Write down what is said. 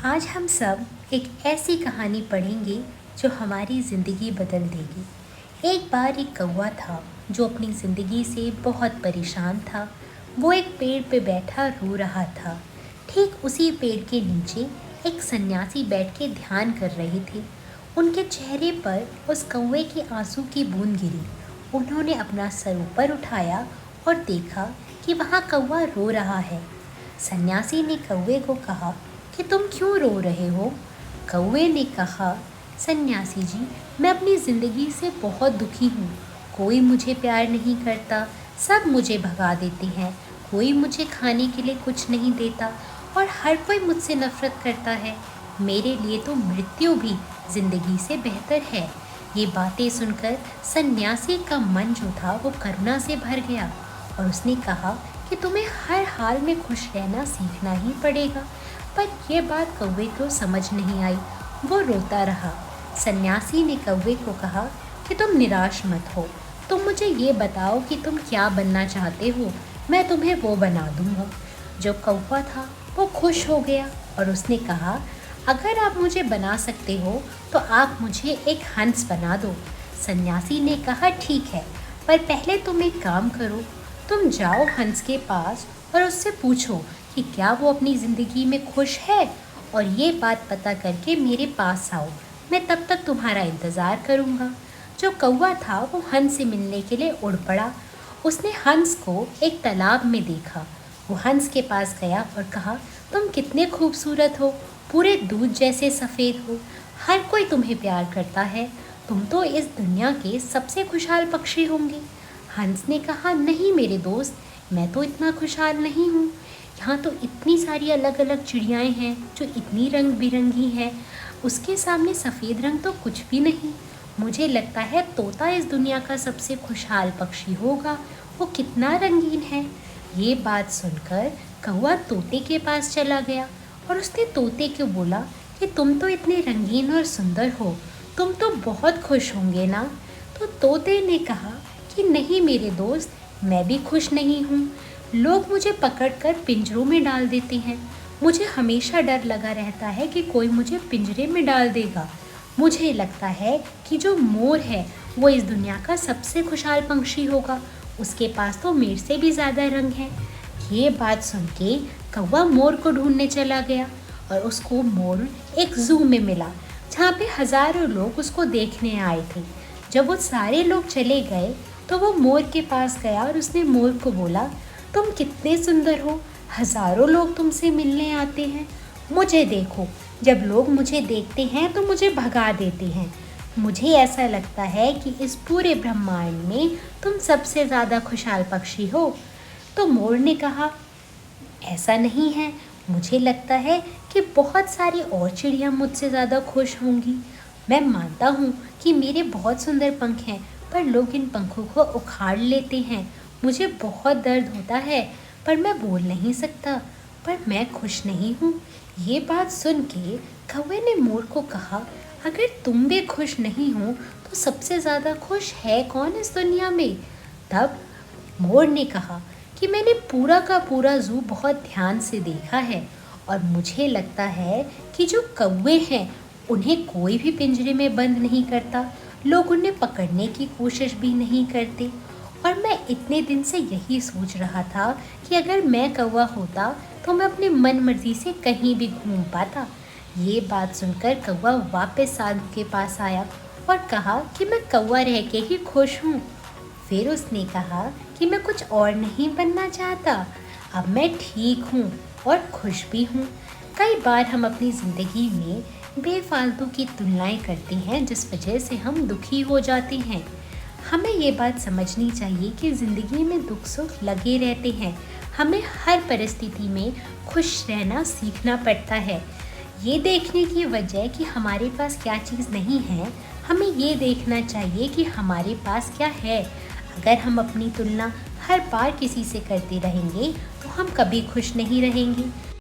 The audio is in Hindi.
आज हम सब एक ऐसी कहानी पढ़ेंगे जो हमारी ज़िंदगी बदल देगी। एक बार एक कौवा था जो अपनी ज़िंदगी से बहुत परेशान था। वो एक पेड़ पे बैठा रो रहा था। ठीक उसी पेड़ के नीचे एक सन्यासी बैठ के ध्यान कर रहे थे। उनके चेहरे पर उस कौवे के आंसू की बूंद गिरी। उन्होंने अपना सर ऊपर उठाया और देखा कि वहाँ कौवा रो रहा है। सन्यासी ने कौवे को कहा कि तुम क्यों रो रहे हो? कौवे ने कहा, सन्यासी जी, मैं अपनी ज़िंदगी से बहुत दुखी हूँ। कोई मुझे प्यार नहीं करता, सब मुझे भगा देते हैं। कोई मुझे खाने के लिए कुछ नहीं देता और हर कोई मुझसे नफरत करता है। मेरे लिए तो मृत्यु भी ज़िंदगी से बेहतर है। ये बातें सुनकर सन्यासी का मन जो था वो करुणा से भर गया और उसने कहा कि तुम्हें हर हाल में खुश रहना सीखना ही पड़ेगा। पर यह बात कौवे को समझ नहीं आई। वो रोता रहा। सन्यासी ने कौवे को कहा कि तुम निराश मत हो। तुम मुझे ये बताओ कि तुम क्या बनना चाहते हो, मैं तुम्हें वो बना दूंगा। जो कौवा था वो खुश हो गया और उसने कहा, अगर आप मुझे बना सकते हो तो आप मुझे एक हंस बना दो। सन्यासी ने कहा, ठीक है, पर पहले तुम एक काम करो। तुम जाओ हंस के पास और उससे पूछो कि क्या वो अपनी ज़िंदगी में खुश है, और ये बात पता करके मेरे पास आओ। मैं तब तक तुम्हारा इंतज़ार करूँगा। जो कौवा था वो हंस से मिलने के लिए उड़ पड़ा। उसने हंस को एक तालाब में देखा। वो हंस के पास गया और कहा, तुम कितने खूबसूरत हो, पूरे दूध जैसे सफ़ेद हो। हर कोई तुम्हें प्यार करता है। तुम तो इस दुनिया के सबसे खुशहाल पक्षी होंगे। हंस ने कहा, नहीं मेरे दोस्त, मैं तो इतना खुशहाल नहीं हूँ। यहाँ तो इतनी सारी अलग अलग चिड़ियाएँ हैं जो इतनी रंग बिरंगी हैं, उसके सामने सफ़ेद रंग तो कुछ भी नहीं। मुझे लगता है तोता इस दुनिया का सबसे खुशहाल पक्षी होगा, वो कितना रंगीन है। ये बात सुनकर कौवा तोते के पास चला गया और उसने तोते को बोला कि तुम तो इतने रंगीन और सुंदर हो, तुम तो बहुत खुश होंगे ना। तो तोते ने कहा कि नहीं मेरे दोस्त, मैं भी खुश नहीं हूँ। लोग मुझे पकड़कर पिंजरों में डाल देते हैं। मुझे हमेशा डर लगा रहता है कि कोई मुझे पिंजरे में डाल देगा। मुझे लगता है कि जो मोर है वो इस दुनिया का सबसे खुशहाल पंछी होगा। उसके पास तो मेरे से भी ज़्यादा रंग है। ये बात सुन के कौवा मोर को ढूंढने चला गया और उसको मोर एक ज़ू में मिला, जहाँ पे हज़ारों लोग उसको देखने आए थे। जब वो सारे लोग चले गए तो वो मोर के पास गया और उसने मोर को बोला, तुम कितने सुंदर हो, हज़ारों लोग तुमसे मिलने आते हैं। मुझे देखो, जब लोग मुझे देखते हैं तो मुझे भगा देते हैं। मुझे ऐसा लगता है कि इस पूरे ब्रह्मांड में तुम सबसे ज़्यादा खुशहाल पक्षी हो। तो मोर ने कहा, ऐसा नहीं है, मुझे लगता है कि बहुत सारी और चिड़ियाँ मुझसे ज़्यादा खुश होंगी। मैं मानता हूँ कि मेरे बहुत सुंदर पंख हैं, पर लोग इन पंखों को उखाड़ लेते हैं। मुझे बहुत दर्द होता है, पर मैं बोल नहीं सकता, पर मैं खुश नहीं हूँ। ये बात सुन के कौवे ने मोर को कहा, अगर तुम भी खुश नहीं हो तो सबसे ज़्यादा खुश है कौन इस दुनिया में? तब मोर ने कहा कि मैंने पूरा का पूरा ज़ू बहुत ध्यान से देखा है और मुझे लगता है कि जो कौवे हैं उन्हें कोई भी पिंजरे में बंद नहीं करता। लोग उन्हें पकड़ने की कोशिश भी नहीं करते। और मैं इतने दिन से यही सोच रहा था कि अगर मैं कौवा होता तो मैं अपनी मन मर्जी से कहीं भी घूम पाता। ये बात सुनकर कौवा वापस साधु के पास आया और कहा कि मैं कौवा रह के ही खुश हूँ। फिर उसने कहा कि मैं कुछ और नहीं बनना चाहता, अब मैं ठीक हूँ और खुश भी हूँ। कई बार हम अपनी ज़िंदगी में बेफालतू की तुलनाएं करते हैं, जिस वजह से हम दुखी हो जाते हैं। हमें ये बात समझनी चाहिए कि ज़िंदगी में दुख सुख लगे रहते हैं। हमें हर परिस्थिति में खुश रहना सीखना पड़ता है। ये देखने की वजह कि हमारे पास क्या चीज़ नहीं है, हमें ये देखना चाहिए कि हमारे पास क्या है। अगर हम अपनी तुलना हर बार किसी से करते रहेंगे तो हम कभी खुश नहीं रहेंगे।